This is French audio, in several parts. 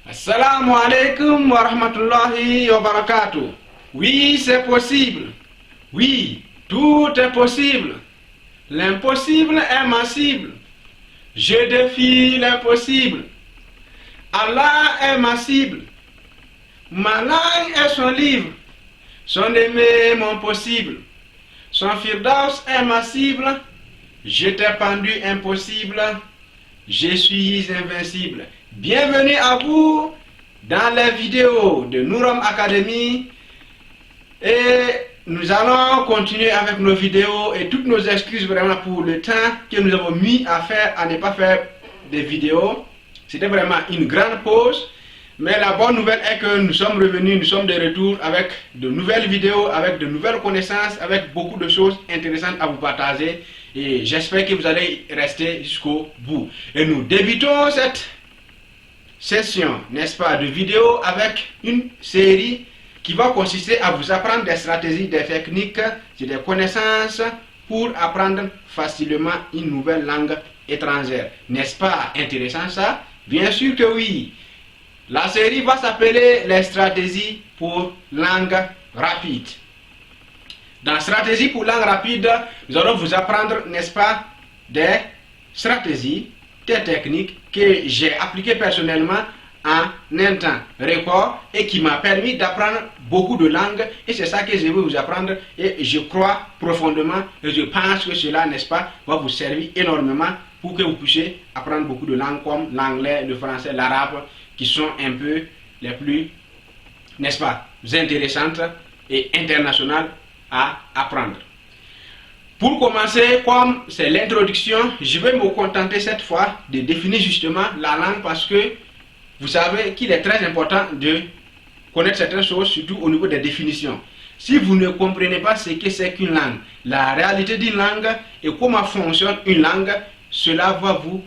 Assalamu alaikum wa rahmatullahi wa barakatuh. Oui, c'est possible. Oui, tout est possible. L'impossible est ma cible. Je défie l'impossible. Allah est ma cible. Ma langue est son livre. Son aimé mon possible. Son firdaus est ma cible. Je t'ai pendu impossible. Je suis invincible. Bienvenue à vous dans les vidéos de Nourom Academy. Et nous allons continuer avec nos vidéos et toutes nos excuses vraiment pour le temps que nous avons mis à ne pas faire des vidéos. C'était vraiment une grande pause. Mais la bonne nouvelle est que nous sommes revenus, nous sommes de retour avec de nouvelles vidéos, avec de nouvelles connaissances, avec beaucoup de choses intéressantes à vous partager. Et j'espère que vous allez rester jusqu'au bout. Et nous débutons cette session, n'est-ce pas, de vidéos avec une série qui va consister à vous apprendre des stratégies, des techniques et des connaissances pour apprendre facilement une nouvelle langue étrangère. N'est-ce pas intéressant ça? Bien sûr que oui. La série va s'appeler les stratégies pour langue rapide. Dans stratégie pour langue rapide, nous allons vous apprendre, n'est-ce pas, des stratégies, des techniques que j'ai appliquées personnellement en un temps record et qui m'a permis d'apprendre beaucoup de langues. Et c'est ça que je vais vous apprendre et je crois profondément et je pense que cela, n'est-ce pas, va vous servir énormément pour que vous puissiez apprendre beaucoup de langues comme l'anglais, le français, l'arabe, qui sont un peu les plus, n'est-ce pas, intéressantes et internationales à apprendre. Pour commencer, comme c'est l'introduction, je vais me contenter cette fois de définir justement la langue parce que vous savez qu'il est très important de connaître certaines choses, surtout au niveau des définitions. Si vous ne comprenez pas ce que c'est qu'une langue, la réalité d'une langue et comment fonctionne une langue, cela va vous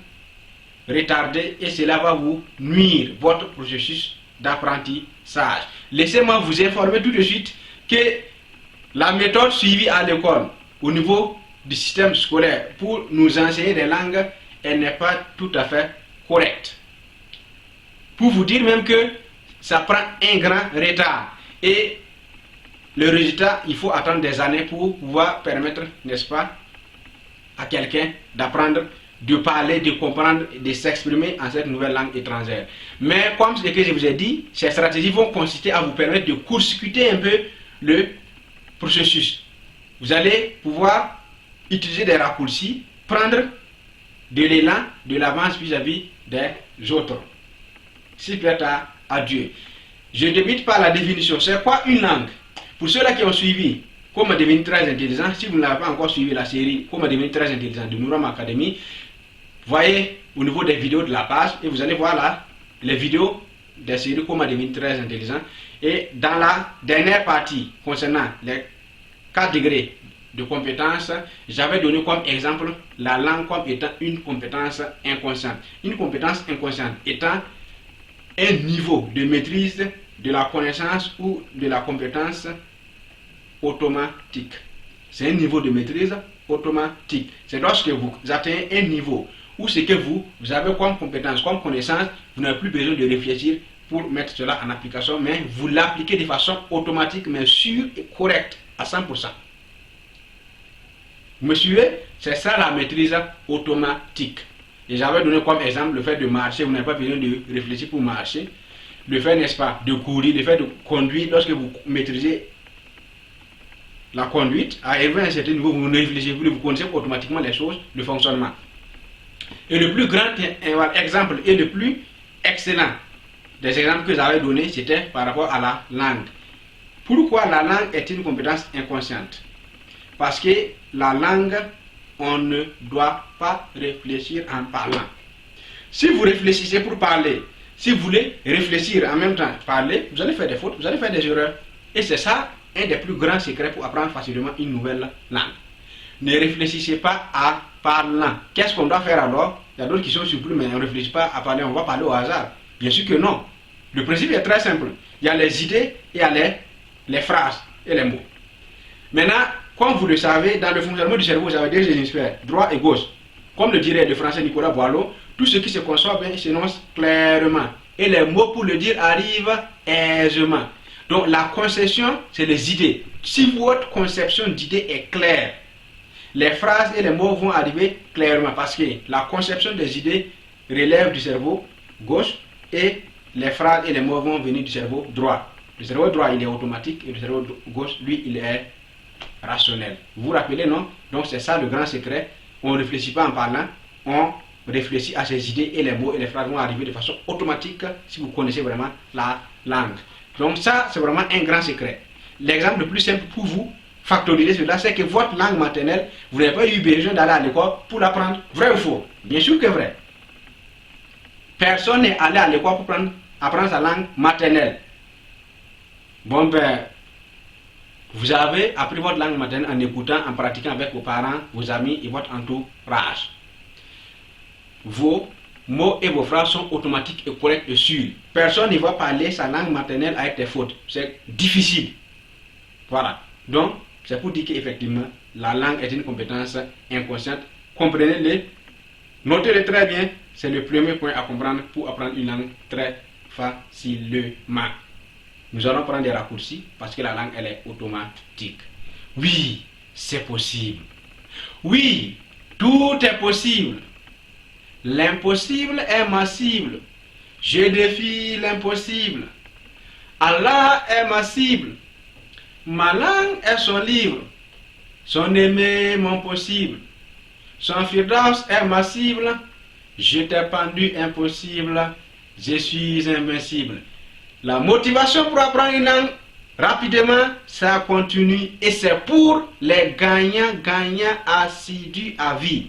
retarder et cela va vous nuire votre processus d'apprentissage. Laissez-moi vous informer tout de suite que la méthode suivie à l'école au niveau du système scolaire pour nous enseigner des langues, elle n'est pas tout à fait correcte. Pour vous dire même que ça prend un grand retard et le résultat, il faut attendre des années pour pouvoir permettre, n'est-ce pas, à quelqu'un d'apprendre, de parler, de comprendre, de s'exprimer en cette nouvelle langue étrangère. Mais comme ce que je vous ai dit, ces stratégies vont consister à vous permettre de court-circuiter un peu le processus. Vous allez pouvoir utiliser des raccourcis, prendre de l'élan, de l'avance vis-à-vis des autres. Si plaît à Dieu. Je débute par la définition. C'est quoi une langue? Pour ceux-là qui ont suivi Comment devenir très intelligent, si vous n'avez pas encore suivi la série Comment devenir très intelligent de Nourom Academy, voyez au niveau des vidéos de la page et vous allez voir là les vidéos des séries Comment devenir très intelligent. Et dans la dernière partie concernant les 4 degrés de compétence, j'avais donné comme exemple la langue comme étant une compétence inconsciente. Une compétence inconsciente étant un niveau de maîtrise de la connaissance ou de la compétence automatique. C'est un niveau de maîtrise automatique. C'est lorsque vous atteignez un niveau où ce que vous avez comme compétence, comme connaissance, vous n'avez plus besoin de réfléchir pour mettre cela en application, mais vous l'appliquez de façon automatique, mais sûre et correcte à 100%. Vous me suivez? C'est ça la maîtrise automatique. Et j'avais donné comme exemple le fait de marcher, vous n'avez pas besoin de réfléchir pour marcher. Le fait, n'est-ce pas, de courir, le fait de conduire, lorsque vous maîtrisez la conduite, à un certain niveau, vous ne réfléchissez plus, vous connaissez automatiquement les choses, le fonctionnement. Et le plus grand exemple et le plus excellent des exemples que j'avais donnés, c'était par rapport à la langue. Pourquoi la langue est une compétence inconsciente? Parce que la langue, on ne doit pas réfléchir en parlant. Si vous réfléchissez pour parler, si vous voulez réfléchir en même temps parler, vous allez faire des fautes, vous allez faire des erreurs. Et c'est ça un des plus grands secrets pour apprendre facilement une nouvelle langue. Ne réfléchissez pas à parlant. Qu'est-ce qu'on doit faire alors? Il y a d'autres qui sont surpris, mais on ne réfléchit pas à parler, on va parler au hasard. Bien sûr que non. Le principe est très simple. Il y a les idées et il y a les phrases et les mots. Maintenant, comme vous le savez, dans le fonctionnement du cerveau, vous avez deux hémisphères, droit et gauche. Comme le dirait le français Nicolas Boileau, tout ce qui se conçoit bien s'énonce clairement. et les mots pour le dire arrivent aisément. Donc la conception, c'est les idées. Si votre conception d'idées est claire, les phrases et les mots vont arriver clairement parce que la conception des idées relève du cerveau gauche et les phrases et les mots vont venir du cerveau droit. Le cerveau droit, il est automatique et le cerveau gauche, lui, il est rationnel. Vous vous rappelez, non? Donc c'est ça le grand secret. On ne réfléchit pas en parlant, on réfléchit à ces idées et les mots et les phrases vont arriver de façon automatique si vous connaissez vraiment la langue. Donc ça, c'est vraiment un grand secret. L'exemple le plus simple pour vous factoriser cela, c'est que votre langue maternelle, vous n'avez pas eu besoin d'aller à l'école pour l'apprendre. Vrai ou faux? Bien sûr que vrai. Personne n'est allé à l'école pour apprendre sa langue maternelle. Bon ben, vous avez appris votre langue maternelle en écoutant, en pratiquant avec vos parents, vos amis et votre entourage. Vos mots et vos phrases sont automatiques et corrects et sûrs. Personne ne va parler sa langue maternelle avec des fautes. C'est difficile. Voilà. Donc, c'est pour dire qu'effectivement, la langue est une compétence inconsciente. Comprenez-le, notez-le très bien. C'est le premier point à comprendre pour apprendre une langue très facilement. Nous allons prendre des raccourcis parce que la langue, elle est automatique. Oui, c'est possible. Oui, tout est possible. L'impossible est massible. Je défie l'impossible. Allah est ma cible. Ma langue est son livre. Son aimé, mon possible. Son firdaus est ma cible. Je t'ai pendu impossible. Je suis invincible. La motivation pour apprendre une langue rapidement, ça continue et c'est pour les gagnants assidus à vie.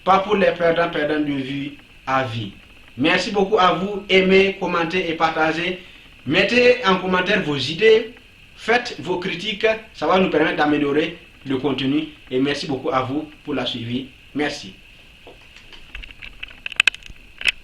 Pas pour les perdants de vue à vie. Merci beaucoup à vous. Aimez, commentez et partagez. Mettez en commentaire vos idées. Faites vos critiques. Ça va nous permettre d'améliorer le contenu. Et merci beaucoup à vous pour la suivi. Merci.